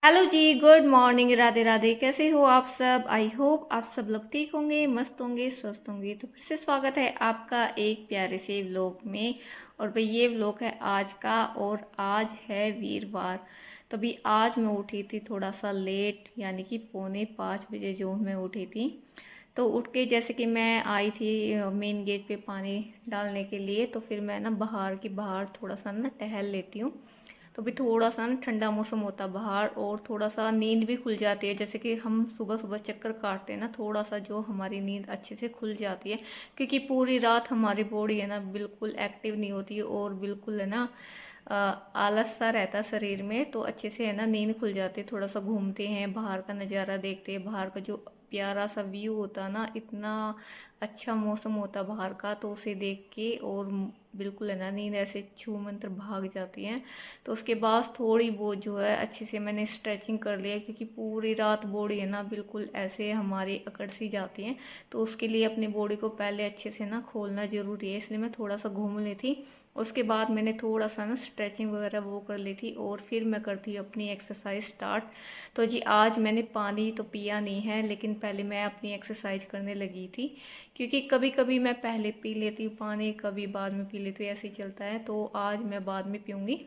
Hello जी, good morning, Radhe Radhe. कैसे हो आप सब? आई होप आप सब लोग ठीक होंगे, मस्त होंगे, स्वस्थ होंगे। तो फिर से स्वागत है आपका एक प्यारे से व्लॉग में। और भाई ये व्लॉग है आज का, और आज है वीरवार। तो अभी आज मैं उठी थी थोड़ा सा लेट, यानी कि 4:45 बजे जो मैं उठी थी। तो उठ के जैसे कि मैं आई थी मेन गेट पे पानी डालने के लिए, तो फिर मैं ना बाहर थोड़ा सा ना टहल लेती हूँ। तो भी थोड़ा सा ना ठंडा मौसम होता है बाहर, और थोड़ा सा नींद भी खुल जाती है। जैसे कि हम सुबह सुबह चक्कर काटते हैं ना, थोड़ा सा जो हमारी नींद अच्छे से खुल जाती है, क्योंकि पूरी रात हमारी बॉडी है ना बिल्कुल एक्टिव नहीं होती, और बिल्कुल है ना आलस सा रहता है शरीर में। तो अच्छे से है ना नींद खुल जाती है। थोड़ा सा घूमते हैं, बाहर का नज़ारा देखते हैं, बाहर का जो प्यारा सा व्यू होता है ना, इतना अच्छा मौसम होता बाहर का, तो उसे देख के और बिल्कुल है ना नींद ऐसे छू मंतर भाग जाती है। तो उसके बाद थोड़ी बहुत जो है अच्छे से मैंने स्ट्रेचिंग कर लिया, क्योंकि पूरी रात बॉडी है ना बिल्कुल ऐसे हमारी अकड़ सी जाती है। तो उसके लिए अपनी बॉडी को पहले अच्छे से ना खोलना ज़रूरी है, इसलिए मैं थोड़ा सा घूम ली थी। उसके बाद मैंने थोड़ा सा ना स्ट्रेचिंग वगैरह वो कर ली थी, और फिर मैं करती हूँ अपनी एक्सरसाइज स्टार्ट। तो जी आज मैंने पानी तो पिया नहीं है, लेकिन पहले मैं अपनी एक्सरसाइज करने लगी थी, क्योंकि कभी कभी मैं पहले पी लेती हूँ पानी, कभी बाद में पी लेती हूँ, ऐसे ही चलता है। तो आज मैं बाद में पीऊँगी।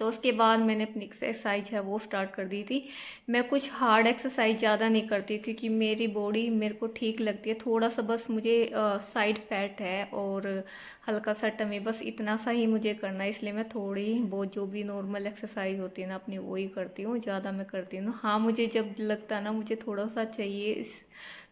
तो उसके बाद मैंने अपनी एक्सरसाइज है वो स्टार्ट कर दी थी। मैं कुछ हार्ड एक्सरसाइज ज़्यादा नहीं करती, क्योंकि मेरी बॉडी मेरे को ठीक लगती है। थोड़ा सा बस मुझे साइड फैट है, और हल्का सा टमी, बस इतना सा ही मुझे करना है। इसलिए मैं थोड़ी बहुत जो भी नॉर्मल एक्सरसाइज होती है ना अपनी, वही करती हूँ, ज़्यादा मैं करती हूँ। हाँ, मुझे जब लगता है ना मुझे थोड़ा सा चाहिए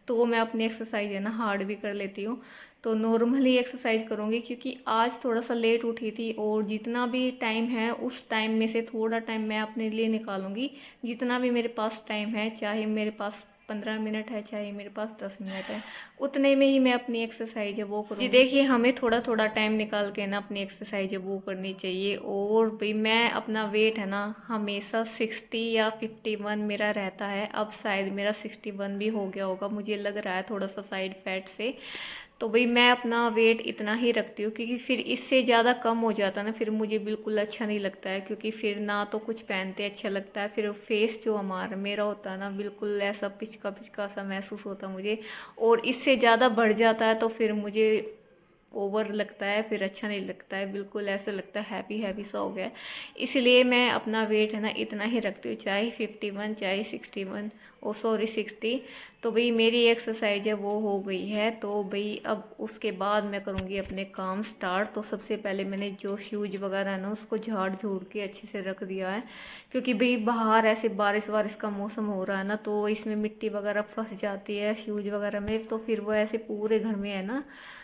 तो मैं अपनी एक्सरसाइज है ना हार्ड भी कर लेती हूँ। तो नॉर्मली एक्सरसाइज करूँगी, क्योंकि आज थोड़ा सा लेट उठी थी, और जितना भी टाइम है उस टाइम में से थोड़ा टाइम मैं अपने लिए निकालूंगी। जितना भी मेरे पास टाइम है, चाहे मेरे पास 15 मिनट है, चाहे मेरे पास 10 मिनट है, उतने में ही मैं अपनी एक्सरसाइज है वो करूँगी। जी देखिए, हमें थोड़ा थोड़ा टाइम निकाल के ना अपनी एक्सरसाइज है वो करनी चाहिए। और भाई मैं अपना वेट है ना हमेशा 60 या 51 मेरा रहता है। अब शायद मेरा 61 भी हो गया होगा, मुझे लग रहा है थोड़ा सा साइड फैट से। तो भाई मैं अपना वेट इतना ही रखती हूँ, क्योंकि फिर इससे ज़्यादा कम हो जाता है ना, फिर मुझे बिल्कुल अच्छा नहीं लगता है। क्योंकि फिर ना तो कुछ पहनते अच्छा लगता है, फिर फेस जो हमारा मेरा होता है ना बिल्कुल ऐसा पिचका पिचका सा महसूस होता है मुझे। और इससे ज़्यादा बढ़ जाता है तो फिर मुझे ओवर लगता है, फिर अच्छा नहीं लगता है, बिल्कुल ऐसा लगता है हैवी हैवी सा हो गया है। इसलिए मैं अपना वेट है ना इतना ही रखती हूँ, चाहे 51 चाहे 61, ओ सॉरी 60। तो भाई मेरी एक्सरसाइज है वो हो गई है। तो भाई अब उसके बाद मैं करूँगी अपने काम स्टार्ट। तो सबसे पहले मैंने जो शूज वगैरह है ना उसको झाड़ झूड़ के अच्छे से रख दिया है, क्योंकि भाई बाहर ऐसे बारिश वारिश का मौसम हो रहा है ना, तो इसमें मिट्टी वगैरह फंस जाती है शूज वगैरह में। तो फिर वो ऐसे पूरे घर में है ना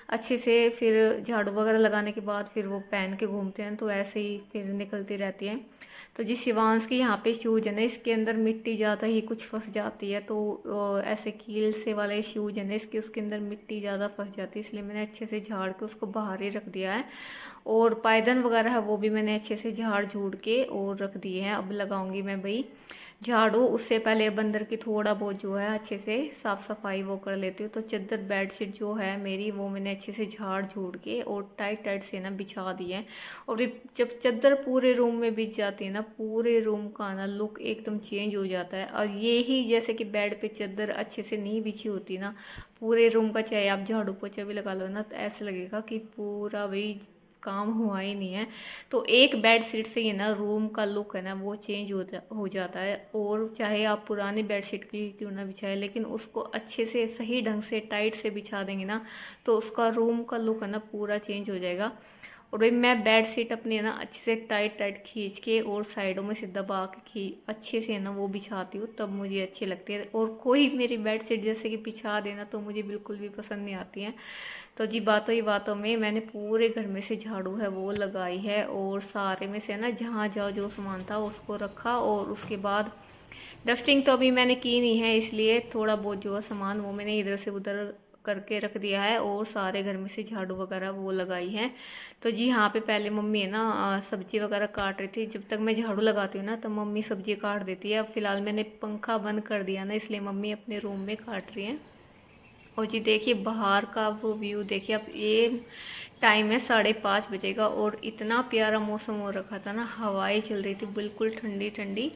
अच्छे से, फिर झाड़ू वगैरह लगाने के बाद फिर वो पहन के घूमते हैं, तो ऐसे ही फिर निकलती रहती हैं। तो जिस शिवांश के यहाँ पे शूज है ना, इसके अंदर मिट्टी ज़्यादा ही कुछ फंस जाती है। तो ऐसे कील से वाले शूज है ना इसके, उसके अंदर मिट्टी ज़्यादा फंस जाती है, इसलिए मैंने अच्छे से झाड़ के उसको बाहर ही रख दिया है। और पायदान वगैरह है वो भी मैंने अच्छे से झाड़ झूड़ के और रख दिए हैं। अब लगाऊंगी मैं भाई झाड़ू। उससे पहले अब अंदर की थोड़ा बहुत जो है अच्छे से साफ़ सफाई वो कर लेती हूँ। तो चादर बेडशीट जो है मेरी, वो मैंने अच्छे से झाड़ झूड़ के और टाइट टाइट से ना बिछा दी है। और ये जब चादर पूरे रूम में बिछ जाती है ना, पूरे रूम का ना लुक एकदम चेंज हो जाता है। और ये ही जैसे कि बेड पे चादर अच्छे से नहीं बिछी होती ना, पूरे रूम का चाहे आप झाड़ू पोछा भी लगा लो ना, तो ऐसा लगेगा कि पूरा वही काम हुआ ही नहीं है। तो एक बेड शीट से ही ना रूम का लुक है ना वो चेंज हो जाता है। और चाहे आप पुरानी बेड शीट की क्यों ना बिछाए, लेकिन उसको अच्छे से सही ढंग से टाइट से बिछा देंगे ना, तो उसका रूम का लुक है ना पूरा चेंज हो जाएगा। और भाई मैं बेड शीट अपनी है ना अच्छे से टाइट टाइट खींच के और साइडों में से दबा के अच्छे से है ना वो बिछाती हूँ, तब मुझे अच्छी लगती है। और कोई मेरी बेड शीट जैसे कि बिछा देना तो मुझे बिल्कुल भी पसंद नहीं आती है। तो जी बातों ही बातों में मैंने पूरे घर में से झाड़ू है वो लगाई है, और सारे में से ना जहाँ जहाँ जो सामान था उसको रखा। और उसके बाद डस्टिंग तो अभी मैंने की नहीं है, इसलिए थोड़ा बहुत जो है सामान वो मैंने इधर से उधर करके रख दिया है, और सारे घर में से झाड़ू वगैरह वो लगाई है। तो जी यहाँ पे पहले मम्मी है ना सब्जी वगैरह काट रही थी। जब तक मैं झाड़ू लगाती हूँ ना तो मम्मी सब्जी काट देती है। अब फिलहाल मैंने पंखा बंद कर दिया ना, इसलिए मम्मी अपने रूम में काट रही है। और जी देखिए बाहर का वो व्यू देखिए। अब ये टाइम है 5:30 बजे का, और इतना प्यारा मौसम हो रखा था ना, हवाएं चल रही थी बिल्कुल ठंडी ठंडी।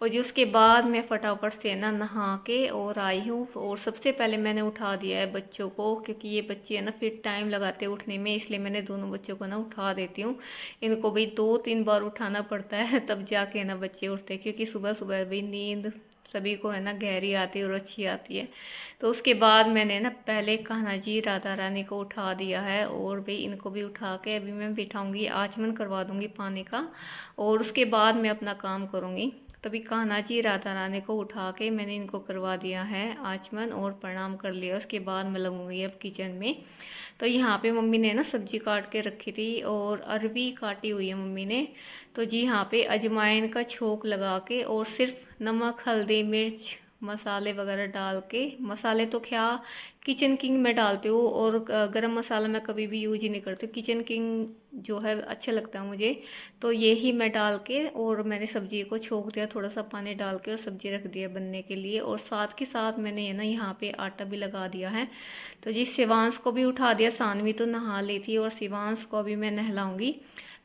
और जी उसके बाद मैं फटाफट से ना नहा के और आई हूँ। और सबसे पहले मैंने उठा दिया है बच्चों को, क्योंकि ये बच्चे है ना फिर टाइम लगाते हैं उठने में, इसलिए मैंने दोनों बच्चों को ना उठा देती हूँ। इनको भाई 2-3 बार उठाना पड़ता है तब जाके ना बच्चे उठते हैं, क्योंकि सुबह सुबह भाई नींद सभी को है ना गहरी आती है और अच्छी आती है। तो उसके बाद मैंने ना पहले कान्हा जी राधा रानी को उठा दिया है, और भाई इनको भी उठा के अभी मैं बिठाऊंगी, आचमन करवा दूंगी पानी का, और उसके बाद मैं अपना काम करूंगी। तभी कान्हा जी राधा रानी को उठा के मैंने इनको करवा दिया है आचमन और प्रणाम कर लिया। उसके बाद मैं लगूंगी अब किचन में। तो यहाँ पे मम्मी ने ना सब्जी काट के रखी थी और अरबी काटी हुई है मम्मी ने। तो जी यहाँ पे अजवाइन का छोंक लगा के और सिर्फ नमक हल्दी मिर्च मसाले वगैरह डाल के, मसाले तो क्या किचन किंग में डालती हूँ, और गरम मसाला मैं कभी भी यूज ही नहीं करती हूँ, किचन किंग जो है अच्छा लगता है मुझे। तो ये ही मैं डाल के और मैंने सब्जी को छोंक दिया, थोड़ा सा पानी डाल के, और सब्जी रख दिया बनने के लिए। और साथ के साथ मैंने ये ना यहाँ पे आटा भी लगा दिया है। तो जी शिवांश को भी उठा दिया, सानवी तो नहा ली थी और शिवांश को भी मैं नहलाऊंगी।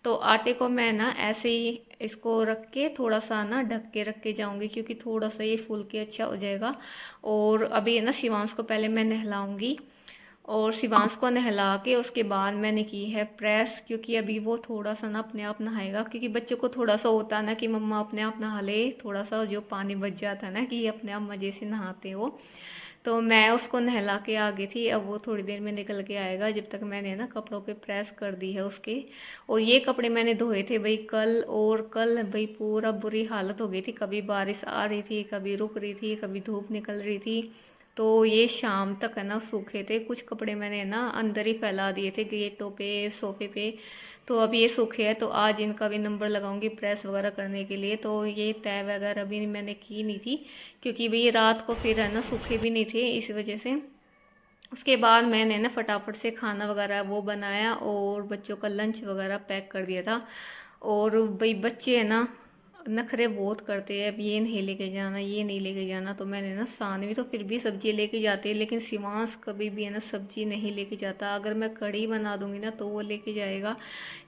तो आटे को मैं ना ऐसे ही इसको रख के थोड़ा सा ना ढक के रख के जाऊंगी, क्योंकि थोड़ा सा ये फूल के अच्छा हो जाएगा। और अभी ना शिवांश को पहले मैं नहलाऊंगी, और शिवांश को नहला के उसके बाद मैंने की है प्रेस, क्योंकि अभी वो थोड़ा सा ना अपने आप नहाएगा, क्योंकि बच्चों को थोड़ा सा होता है ना कि मम्मा अपने आप नहा ले, थोड़ा सा जो पानी बच जाता है ना कि ये अपने आप मज़े से नहाते हो। तो मैं उसको नहला के आ गई थी, अब वो थोड़ी देर में निकल के आएगा, जब तक मैंने ना कपड़ों पे प्रेस कर दी है उसके। और ये कपड़े मैंने धोए थे भाई कल, और कल भाई पूरा बुरी हालत हो गई थी, कभी बारिश आ रही थी, कभी रुक रही थी, कभी धूप निकल रही थी। तो ये शाम तक है ना सूखे थे, कुछ कपड़े मैंने ना अंदर ही फैला दिए थे गेटों पे सोफे पे। तो अब ये सूखे हैं, तो आज इनका भी नंबर लगाऊंगी प्रेस वगैरह करने के लिए। तो ये तय वगैरह भी मैंने की नहीं थी, क्योंकि भाई रात को फिर है ना सूखे भी नहीं थे, इस वजह से। उसके बाद मैंने ना फटाफट से खाना वगैरह वो बनाया और बच्चों का लंच वगैरह पैक कर दिया था। और भाई बच्चे है ना नखरे बहुत करते हैं, अब ये नहीं लेके जाना ये नहीं लेके जाना। तो मैंने ना सानवी तो फिर भी सब्जी लेके जाती है, लेकिन शिवांश कभी भी है ना सब्जी नहीं लेके जाता। अगर मैं कढ़ी बना दूंगी ना तो वो लेके जाएगा,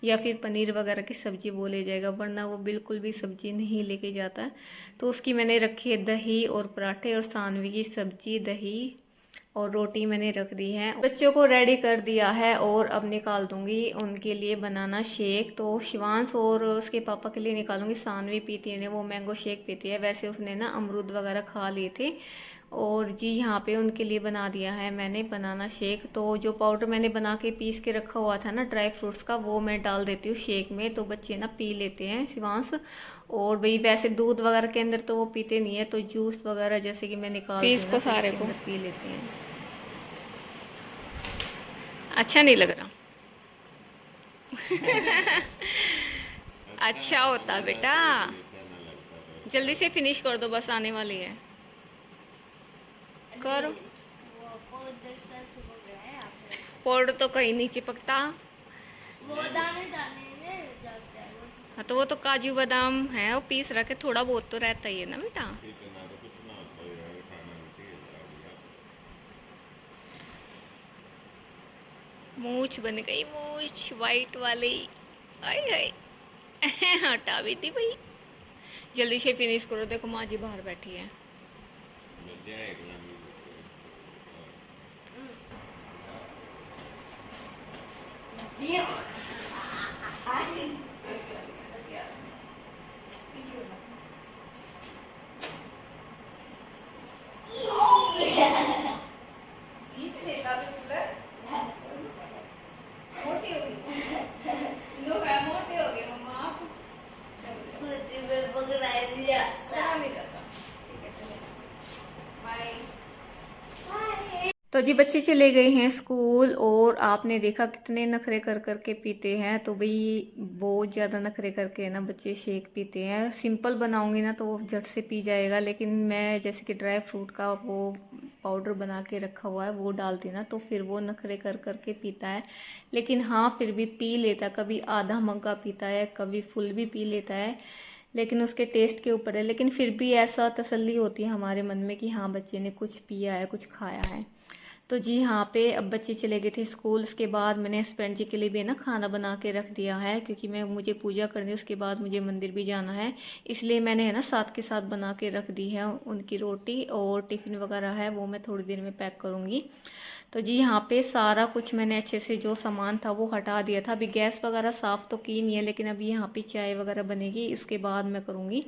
या फिर पनीर वगैरह की सब्जी वो ले जाएगा, वरना वो बिल्कुल भी सब्जी नहीं लेके जाता है। तो उसकी मैंने रखी है दही और पराठे, और सानवी की सब्जी दही और रोटी मैंने रख दी है। बच्चों को रेडी कर दिया है और अब निकाल दूंगी उनके लिए बनाना शेक। तो शिवांश और उसके पापा के लिए निकालूंगी, सानवी पीती है वो मैंगो शेक पीती है, वैसे उसने ना अमरूद वगैरह खा लिए थे। और जी यहाँ पे उनके लिए बना दिया है मैंने बनाना शेक। तो जो पाउडर मैंने बना के पीस के रखा हुआ था ना ड्राई फ्रूट्स का, वो मैं डाल देती हूँ शेक में, तो बच्चे ना पी लेते हैं शिवांश। और भाई वैसे दूध वगैरह के अंदर तो वो पीते नहीं है, तो जूस वगैरह जैसे कि मैं निकालती हूँ ना तो उसके अंदर पी लेते हैं। अच्छा नहीं लग रहा। अच्छा होता बेटा, जल्दी से फिनिश कर दो, बस आने वाली है, करो। पाउडर तो कहीं नहीं चिपकता, वो दाने दाने जाते हैं। हाँ तो वो तो काजू बादाम है, वो पीस रखे, थोड़ा बहुत तो रहता ही है ना बेटा। मूछ बन गई, मूछ वाइट वाली, आए हाय। हटा भी थी भाई, जल्दी से फिनिश करो, देखो माँ जी बाहर बैठी है। तो जी बच्चे चले गए हैं स्कूल, और आपने देखा कितने नखरे कर करके पीते हैं। तो भाई बहुत ज़्यादा नखरे करके ना बच्चे शेक पीते हैं। सिंपल बनाऊंगी ना तो वो झट से पी जाएगा, लेकिन मैं जैसे कि ड्राई फ्रूट का वो पाउडर बना के रखा हुआ है वो डालती ना, तो फिर वो नखरे कर करके पीता है। लेकिन हाँ फिर भी पी लेता, कभी आधा मग्गा पीता है, कभी फुल भी पी लेता है, लेकिन उसके टेस्ट के ऊपर है। लेकिन फिर भी ऐसा तसल्ली होती है हमारे मन में कि हाँ बच्चे ने कुछ पिया है कुछ खाया है। तो जी यहाँ पे अब बच्चे चले गए थे स्कूल। उसके बाद मैंने हस्बैंड जी के लिए भी ना खाना बना के रख दिया है, क्योंकि मुझे पूजा करनी है, उसके बाद मुझे मंदिर भी जाना है, इसलिए मैंने है ना साथ के साथ बना के रख दी है उनकी रोटी। और टिफ़िन वगैरह है वो मैं थोड़ी देर में पैक करूँगी। तो जी यहाँ पे सारा कुछ मैंने अच्छे से जो सामान था वो हटा दिया था। अभी गैस वगैरह साफ़ तो की नहीं है, लेकिन अभी यहाँ पे चाय वगैरह बनेगी, इसके बाद मैं करूँगी।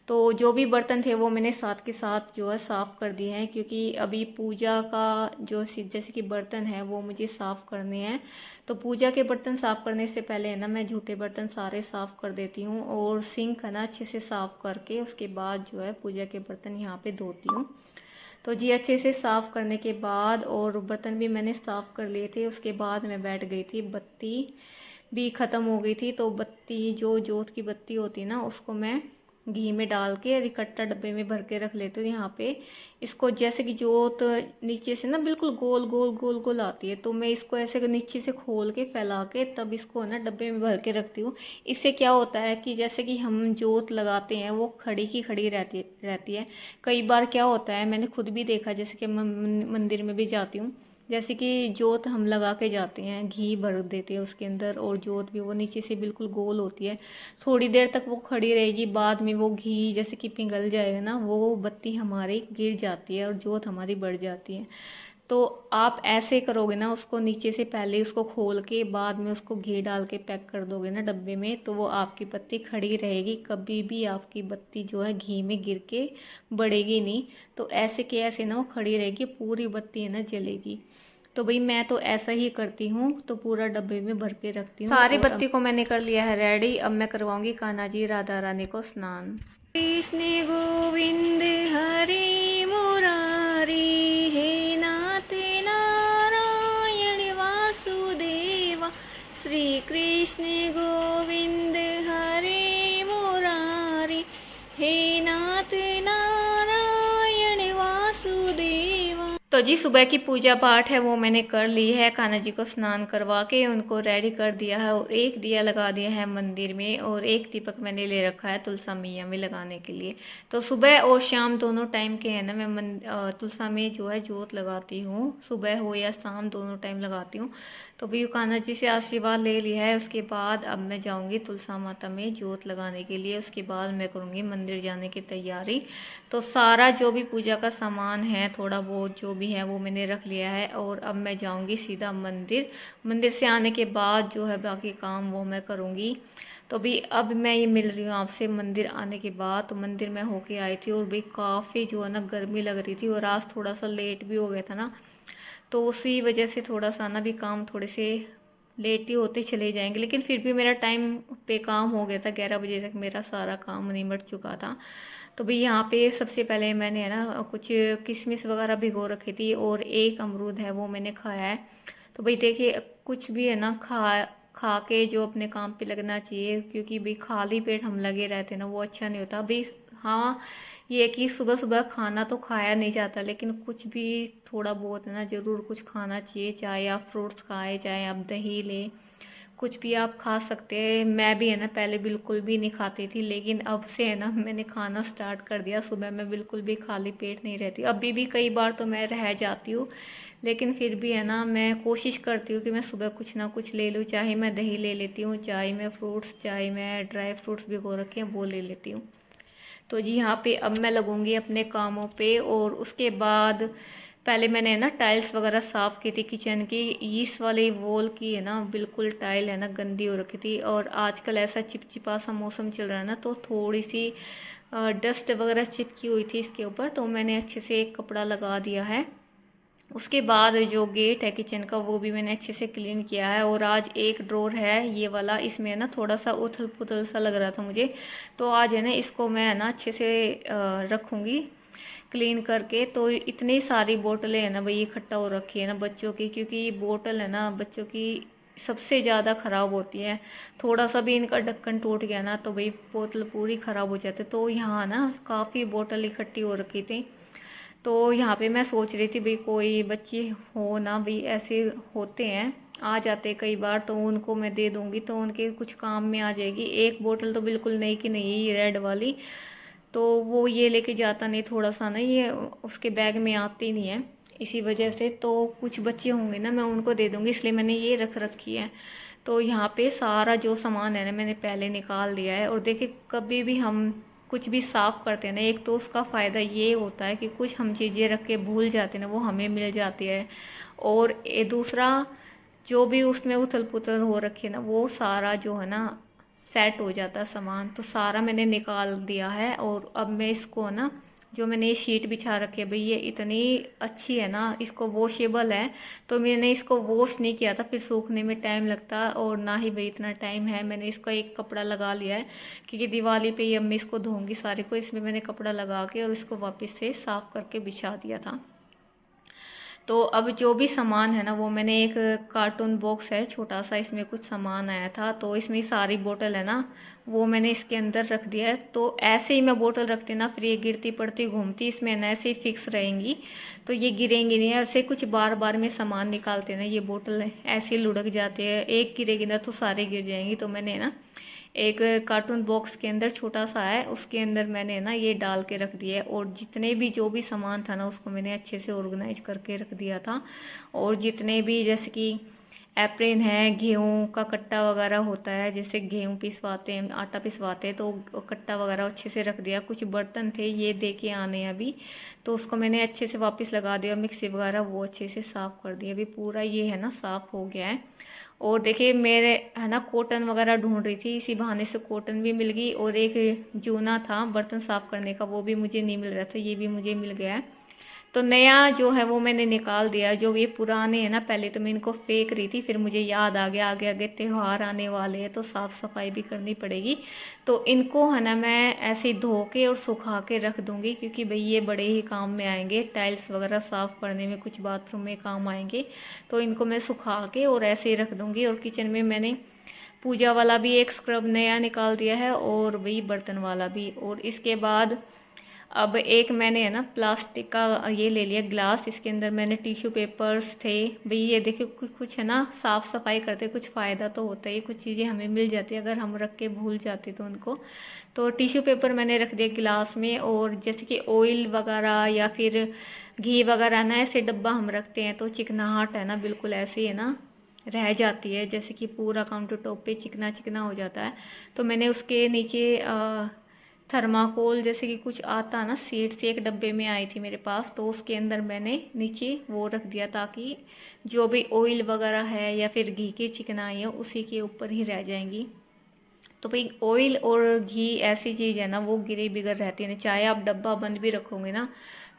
तो जो भी बर्तन थे वो मैंने साथ के साथ जो है साफ़ कर दिए हैं, क्योंकि अभी पूजा का जो जैसे कि बर्तन है वो मुझे साफ़ करने हैं। तो पूजा के बर्तन साफ़ करने से पहले है ना मैं झूठे बर्तन सारे साफ़ कर देती हूँ, और सिंक है ना अच्छे से साफ़ करके उसके बाद जो है पूजा के बर्तन यहाँ पे धोती हूँ। तो जी अच्छे से साफ़ करने के बाद और बर्तन भी मैंने साफ़ कर लिए थे, उसके बाद मैं बैठ गई थी। बत्ती भी ख़त्म हो गई थी, तो बत्ती जो जोत की बत्ती होती है ना उसको मैं घी में डाल के इकट्ठा डब्बे में भर के रख लेती हूँ यहाँ पे। इसको जैसे कि जोत नीचे से ना बिल्कुल गोल गोल गोल गोल आती है, तो मैं इसको ऐसे नीचे से खोल के फैला के तब इसको ना डब्बे में भर के रखती हूँ। इससे क्या होता है कि जैसे कि हम जोत लगाते हैं वो खड़ी की खड़ी रहती है। कई बार क्या होता है, मैंने खुद भी देखा, जैसे कि मंदिर में भी जाती हूँ, जैसे कि जोत हम लगा के जाते हैं, घी भर देते हैं उसके अंदर, और जोत भी वो नीचे से बिल्कुल गोल होती है, थोड़ी देर तक वो खड़ी रहेगी, बाद में वो घी जैसे कि पिघल जाएगा ना, वो बत्ती हमारी गिर जाती है और जोत हमारी बढ़ जाती है। तो आप ऐसे करोगे ना, उसको नीचे से पहले उसको खोल के बाद में उसको घी डाल के पैक कर दोगे ना डब्बे में, तो वो आपकी बत्ती खड़ी रहेगी, कभी भी आपकी बत्ती जो है घी में गिर के बढ़ेगी नहीं। तो ऐसे के ऐसे ना वो खड़ी रहेगी, पूरी बत्ती है ना जलेगी। तो भाई मैं तो ऐसा ही करती हूँ, तो पूरा डब्बे में भर के रखती हूँ। सारी बत्ती को मैंने कर लिया है रेडी। अब मैं करवाऊंगी कान्हा जी राधा रानी को स्नान। कृष्ण गोविंद हरि मुरारी, हे नाथ नारायण वासुदेवा, श्री कृष्ण गोविंद हरि मुरारी, हे नाथ नारायण वासुदेवा। तो जी सुबह की पूजा पाठ है वो मैंने कर ली है, कान्हा जी को स्नान करवा के उनको रेडी कर दिया है, और एक दिया लगा दिया है मंदिर में, और एक दीपक मैंने ले रखा है तुलसा मैया में लगाने के लिए। तो सुबह और शाम दोनों टाइम के है ना मैं तुलसा में जो है जोत लगाती हूँ, सुबह हो या शाम दोनों टाइम लगाती हूँ। तो भी कान्हा जी से आशीर्वाद ले लिया है, उसके बाद अब मैं जाऊँगी तुलसा माता में जोत लगाने के लिए, उसके बाद मैं करूँगी मंदिर जाने की तैयारी। तो सारा जो भी पूजा का सामान है थोड़ा बहुत जो भी है वो मैंने रख लिया है, और अब मैं जाऊंगी सीधा मंदिर। मंदिर से आने के बाद जो है बाकी काम वो मैं करूंगी। तो भी अब मैं ये मिल रही हूँ आपसे मंदिर आने के बाद। तो मंदिर में होके आई थी, और भी काफ़ी जो है ना गर्मी लग रही थी, और आज थोड़ा सा लेट भी हो गया था ना, तो उसी वजह से थोड़ा सा ना भी काम थोड़े से लेट ही होते चले जाएंगे, लेकिन फिर भी मेरा टाइम पे काम हो गया था, 11 बजे तक मेरा सारा काम निमट चुका था। तो भाई यहाँ पे सबसे पहले मैंने है ना कुछ किशमिश वगैरह भिगो रखी थी, और एक अमरूद है वो मैंने खाया है। तो भाई देखिए कुछ भी है ना खा खा के जो अपने काम पे लगना चाहिए, क्योंकि भाई खाली पेट हम लगे रहते ना वो अच्छा नहीं होता भाई। हाँ ये है कि सुबह सुबह खाना तो खाया नहीं जाता, लेकिन कुछ भी थोड़ा बहुत है ना ज़रूर कुछ खाना चाहिए, चाहे आप फ्रूट्स खाएं, चाहे आप दही लें, कुछ भी आप खा सकते हैं। मैं भी है ना पहले बिल्कुल भी नहीं खाती थी, लेकिन अब से है ना मैंने खाना स्टार्ट कर दिया। सुबह मैं बिल्कुल भी खाली पेट नहीं रहती, अभी भी कई बार तो मैं रह जाती हूँ, लेकिन फिर भी है ना मैं कोशिश करती हूँ कि मैं सुबह कुछ ना कुछ ले लूँ, चाहे मैं दही ले लेती हूँ, चाहे मैं फ्रूट्स, चाहे मैं ड्राई फ्रूट्स भिगो रखे हैं वो ले लेती हूँ। तो जी यहाँ पे अब मैं लगूंगी अपने कामों पे, और उसके बाद पहले मैंने ना टाइल्स वगैरह साफ़ की थी किचन की। इस वाले वॉल की है ना बिल्कुल टाइल है ना गंदी हो रखी थी, और आजकल ऐसा चिपचिपा सा मौसम चल रहा है ना, तो थोड़ी सी डस्ट वगैरह चिपकी हुई थी इसके ऊपर, तो मैंने अच्छे से एक कपड़ा लगा दिया है। उसके बाद जो गेट है किचन का वो भी मैंने अच्छे से क्लीन किया है, और आज एक ड्रॉर है ये वाला, इसमें ना थोड़ा सा उथल पुथल सा लग रहा था मुझे, तो आज है ना इसको मैं है ना अच्छे से रखूँगी क्लीन करके। तो इतनी सारी बोतलें है ना भाई इकट्ठा हो रखी है ना बच्चों की, क्योंकि बोतल है ना बच्चों की सबसे ज़्यादा ख़राब होती है। थोड़ा सा भी इनका ढक्कन टूट गया ना तो भाई बोतल पूरी ख़राब हो जाती है। तो यहाँ ना काफ़ी बोतल इकट्ठी हो रखी थी, तो यहाँ पे मैं सोच रही थी भाई कोई बच्चे हो ना भाई, ऐसे होते हैं आ जाते कई बार, तो उनको मैं दे दूँगी तो उनके कुछ काम में आ जाएगी। एक बोतल तो बिल्कुल नई की नहीं, ये रेड वाली, तो वो ये लेके जाता नहीं, थोड़ा सा ना ये उसके बैग में आती नहीं है, इसी वजह से तो कुछ बच्चे होंगे ना, मैं उनको दे दूँगी, इसलिए मैंने ये रख रखी है। तो यहाँ पे सारा जो सामान है ना मैंने पहले निकाल दिया है। और देखिए कभी भी हम कुछ भी साफ़ करते हैं ना, एक तो उसका फ़ायदा ये होता है कि कुछ हम चीज़ें रख के भूल जाते हैं ना, वो हमें मिल जाती है। और ये दूसरा, जो भी उसमें उथल पुथल हो रखी है ना, वो सारा जो है ना सेट हो जाता है सामान। तो सारा मैंने निकाल दिया है। और अब मैं इसको ना, जो मैंने ये शीट बिछा रखी है भाई, ये इतनी अच्छी है ना, इसको वॉशेबल है। तो मैंने इसको वॉश नहीं किया था, फिर सूखने में टाइम लगता, और ना ही भाई इतना टाइम है। मैंने इसका एक कपड़ा लगा लिया है, क्योंकि दिवाली पे ही अब मैं इसको धोऊंगी सारे को। इसमें मैंने कपड़ा लगा के और इसको वापस से साफ़ करके बिछा दिया था। तो अब जो भी सामान है ना, वो मैंने एक कार्टून बॉक्स है छोटा सा, इसमें कुछ सामान आया था, तो इसमें सारी बोतल है ना, वो मैंने इसके अंदर रख दिया है। तो ऐसे ही मैं बोतल रखती ना, फिर ये गिरती पड़ती घूमती इसमें ना, ऐसे ही फिक्स रहेंगी, तो ये गिरेंगी नहीं। ऐसे कुछ बार बार में सामान निकालते ना, ये बोतल ऐसे ही लुढ़क जाती है, एक गिरेगी ना तो सारे गिर जाएंगी। तो मैंने ना एक कार्टून बॉक्स के अंदर छोटा सा है, उसके अंदर मैंने ना ये डाल के रख दिया है। और जितने भी जो भी सामान था ना, उसको मैंने अच्छे से ऑर्गेनाइज करके रख दिया था। और जितने भी जैसे कि एप्रेन है, गेहूँ का कट्टा वगैरह होता है, जैसे गेहूँ पिसवाते हैं, आटा पिसवाते हैं, तो कट्टा वगैरह अच्छे से रख दिया। कुछ बर्तन थे ये दे के आने अभी, तो उसको मैंने अच्छे से वापस लगा दिया। मिक्सी वगैरह वो अच्छे से साफ़ कर दिया। अभी पूरा ये है ना साफ़ हो गया है। और देखिए मेरे है ना कॉटन वगैरह ढूंढ रही थी, इसी बहाने से कॉटन भी मिल गई। और एक जूना था बर्तन साफ़ करने का, वो भी मुझे नहीं मिल रहा था, ये भी मुझे मिल गया है। तो नया जो है वो मैंने निकाल दिया। जो ये पुराने हैं ना, पहले तो मैं इनको फेंक रही थी, फिर मुझे याद आ गया आगे आगे त्यौहार आने वाले हैं, तो साफ़ सफाई भी करनी पड़ेगी। तो इनको है ना मैं ऐसे ही धो के और सुखा के रख दूँगी, क्योंकि भाई ये बड़े ही काम में आएंगे, टाइल्स वगैरह साफ़ करने में, कुछ बाथरूम में काम आएंगे। तो इनको मैं सुखा के और ऐसे ही रख दूँगी। और किचन में मैंने पूजा वाला भी एक स्क्रब नया निकाल दिया है, और वही बर्तन वाला भी। और इसके बाद अब एक मैंने है ना प्लास्टिक का ये ले लिया ग्लास, इसके अंदर मैंने टिश्यू पेपर्स थे। भाई ये देखिए कुछ है ना साफ़ सफाई करते कुछ फ़ायदा तो होता है, कुछ चीज़ें हमें मिल जाती है अगर हम रख के भूल जाते तो उनको। तो टिश्यू पेपर मैंने रख दिया गिलास में। और जैसे कि ऑयल वगैरह या फिर घी वगैरह ना, ऐसे डब्बा हम रखते हैं तो चिकनाहट है ना बिल्कुल ऐसे ही है ना रह जाती है, जैसे कि पूरा काउंटर टॉप पे चिकना चिकना हो जाता है। तो मैंने उसके नीचे थर्माकोल जैसे कि कुछ आता ना सीड से, एक डब्बे में आई थी मेरे पास, तो उसके अंदर मैंने नीचे वो रख दिया, ताकि जो भी ऑयल वगैरह है या फिर घी की चिकनाई है उसी के ऊपर ही रह जाएंगी। तो भाई ऑयल और घी ऐसी चीज़ है ना, वो गिरे बिगड़ रहती है ना, चाहे आप डब्बा बंद भी रखोगे ना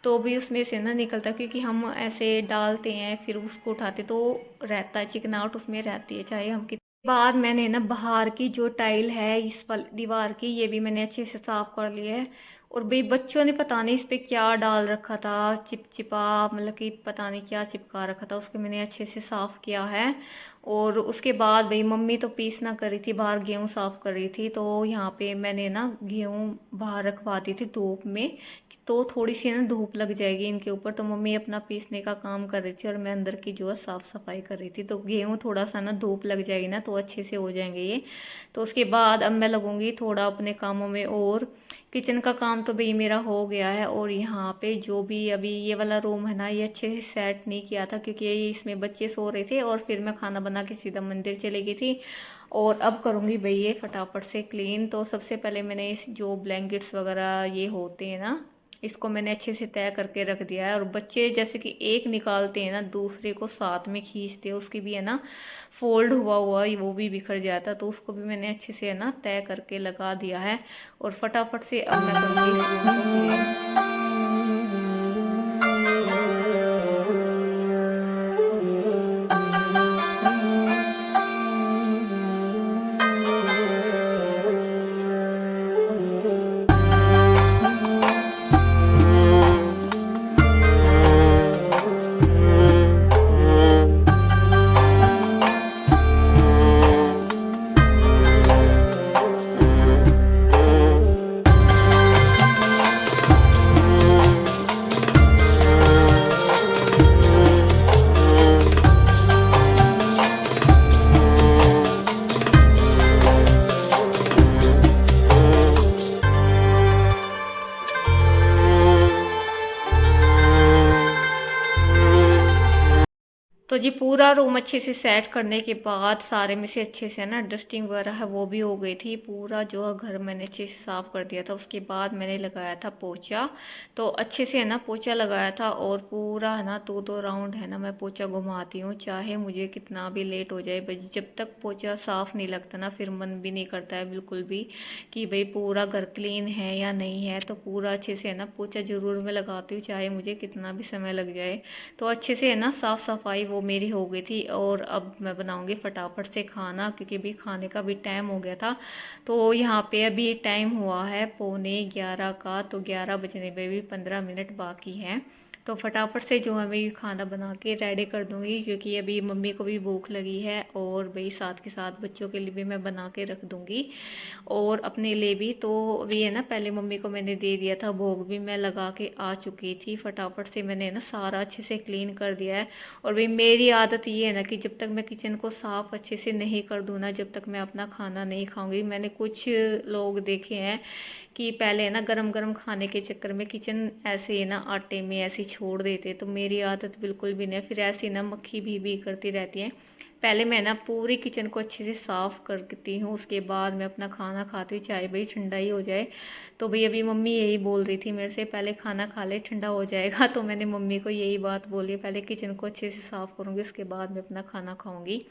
तो भी उसमें से ना निकलता, क्योंकि हम ऐसे डालते हैं फिर उसको उठाते तो रहता है, चिकनाहट उसमें रहती है चाहे हम कितने। बाद मैंने ना बाहर की जो टाइल है इस वाली दीवार की, ये भी मैंने अच्छे से साफ कर लिया है। और भाई बच्चों ने पता नहीं इस पे क्या डाल रखा था, चिपचिपा, मतलब कि पता नहीं क्या चिपका रखा था, उसको मैंने अच्छे से साफ किया है। और उसके बाद भाई मम्मी तो पीसना कर रही थी बाहर, गेहूँ साफ कर रही थी, तो यहाँ पे मैंने ना गेहूँ बाहर रखवा दी थी धूप में, तो थोड़ी सी ना धूप लग जाएगी इनके ऊपर। तो मम्मी अपना पीसने का काम कर रही थी और मैं अंदर की जो है साफ़ सफाई कर रही थी। तो गेहूँ थोड़ा सा ना धूप लग जाएगी ना तो अच्छे से हो जाएंगे ये। तो उसके बाद अब मैं लगूंगी थोड़ा अपने कामों में। और किचन का काम तो भाई मेरा हो गया है। और यहाँ पे जो भी अभी ये वाला रूम है ना, ये अच्छे से सेट नहीं किया था, क्योंकि इसमें बच्चे सो रहे थे और फिर मैं खाना बना के सीधा मंदिर चली गई थी। और अब करूँगी भाई ये फटाफट से क्लीन। तो सबसे पहले मैंने इस जो ब्लैंकेट्स वगैरह ये होते हैं ना, इसको मैंने अच्छे से तय करके रख दिया है। और बच्चे जैसे कि एक निकालते हैं ना दूसरे को साथ में खींचते हैं, उसकी भी है ना फोल्ड हुआ हुआ वो भी बिखर जाता, तो उसको भी मैंने अच्छे से है ना तय करके लगा दिया है। और फटाफट से अब मैं करूँगी इस रूम को क्लीन। तो जी पूरा रूम अच्छे से सेट करने के बाद सारे में से अच्छे से ना डस्टिंग वगैरह है वो भी हो गई थी। पूरा जो है घर मैंने अच्छे से साफ़ कर दिया था। उसके बाद मैंने लगाया था पोछा। तो अच्छे से है ना पोछा लगाया था और पूरा है ना 2-2 राउंड है ना मैं पोछा घुमाती हूँ, चाहे मुझे कितना भी लेट हो जाए। बस जब तक पोछा साफ़ नहीं लगता ना फिर मन भी नहीं करता है बिल्कुल भी कि भाई पूरा घर क्लीन है या नहीं है। तो पूरा अच्छे से है ना पोछा ज़रूर मैं लगाती हूँ, चाहे मुझे कितना भी समय लग जाए। तो अच्छे से है ना साफ़ सफाई वो मेरी हो गई थी। और अब मैं बनाऊंगी फटाफट से खाना, क्योंकि अभी खाने का भी टाइम हो गया था। तो यहाँ पे अभी टाइम हुआ है 11:45 का, तो 11 बजने में भी 15 मिनट बाकी हैं। तो फटाफट से जो है मैं ये खाना बना के रेडी कर दूंगी, क्योंकि अभी मम्मी को भी भूख लगी है और भाई साथ के साथ बच्चों के लिए भी मैं बना के रख दूंगी और अपने लिए भी। तो अभी है ना पहले मम्मी को मैंने दे दिया था, भोग भी मैं लगा के आ चुकी थी। फटाफट से मैंने ना सारा अच्छे से क्लीन कर दिया है। और भाई मेरी आदत ये है ना कि जब तक मैं किचन को साफ़ अच्छे से नहीं कर दूँ ना, जब तक मैं अपना खाना नहीं खाऊंगी। मैंने कुछ लोग देखे हैं कि पहले है ना गरम गरम खाने के चक्कर में किचन ऐसे है ना आटे में ऐसे छोड़ देते। तो मेरी आदत बिल्कुल भी नहीं, फिर ऐसी ना मक्खी भी करती रहती है। पहले मैं ना पूरी किचन को अच्छे से साफ़ करती हूँ, उसके बाद मैं अपना खाना खाती हूँ, चाहे भाई ठंडा ही हो जाए। तो भाई अभी मम्मी यही बोल रही थी मेरे से, पहले खाना खा ले ठंडा हो जाएगा। तो मैंने मम्मी को यही बात बोली है, पहले किचन को अच्छे से साफ़ करूँगी उसके बाद मैं अपना खाना खाऊँगी।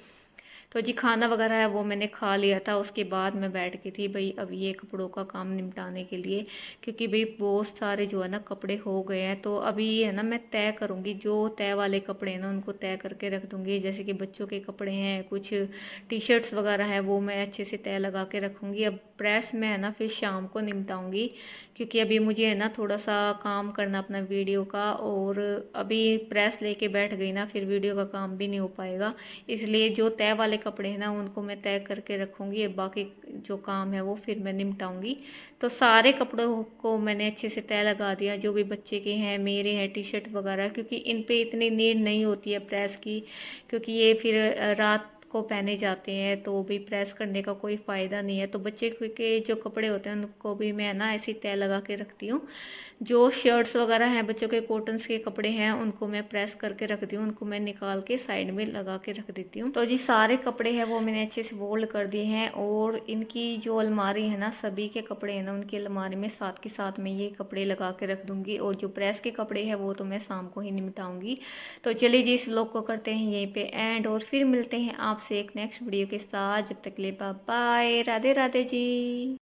तो जी खाना वगैरह है वो मैंने खा लिया था। उसके बाद मैं बैठ गई थी भाई अब ये कपड़ों का काम निपटाने के लिए, क्योंकि भाई बहुत सारे जो है ना कपड़े हो गए हैं। तो अभी ये है ना मैं तय करूँगी, जो तय वाले कपड़े हैं ना उनको तय करके रख दूँगी। जैसे कि बच्चों के कपड़े हैं, कुछ टी शर्ट्स वगैरह हैं, वो मैं अच्छे से तय लगा के रखूँगी। अब प्रेस में है ना फिर शाम को निपटाऊँगी, क्योंकि अभी मुझे है ना थोड़ा सा काम करना अपना वीडियो का, और अभी प्रेस लेके बैठ गई ना फिर वीडियो का काम भी नहीं हो पाएगा। इसलिए जो तय वाले कपड़े हैं ना उनको मैं तय करके रखूँगी, अब बाकी जो काम है वो फिर मैं निपटाऊँगी। तो सारे कपड़ों को मैंने अच्छे से तय लगा दिया, जो भी बच्चे के हैं, मेरे हैं, टी शर्ट वगैरह, क्योंकि इन पे इतनी नीड नहीं होती है प्रेस की, क्योंकि ये फिर रात को पहने जाते हैं तो भी प्रेस करने का कोई फ़ायदा नहीं है। तो बच्चे के जो कपड़े होते हैं उनको भी मैं ना ऐसी तय लगा के रखती हूँ। जो शर्ट्स वगैरह हैं बच्चों के, कॉटन्स के कपड़े हैं, उनको मैं प्रेस करके रखती हूँ, उनको मैं निकाल के साइड में लगा के रख देती हूँ। तो जी सारे कपड़े हैं वो मैंने अच्छे से फोल्ड कर दिए हैं, और इनकी जो अलमारी है ना, सभी के कपड़े हैं ना उनकी अलमारी में साथ के साथ में ये कपड़े लगा के रख दूँगी। और जो प्रेस के कपड़े हैं वो तो मैं शाम को ही निपटाऊँगी। तो चलिए जी इस व्लॉग को करते हैं यहीं पे एंड, और फिर मिलते हैं आपसे एक नेक्स्ट वीडियो के साथ। जब तक के लिए बाय बाय, राधे राधे जी।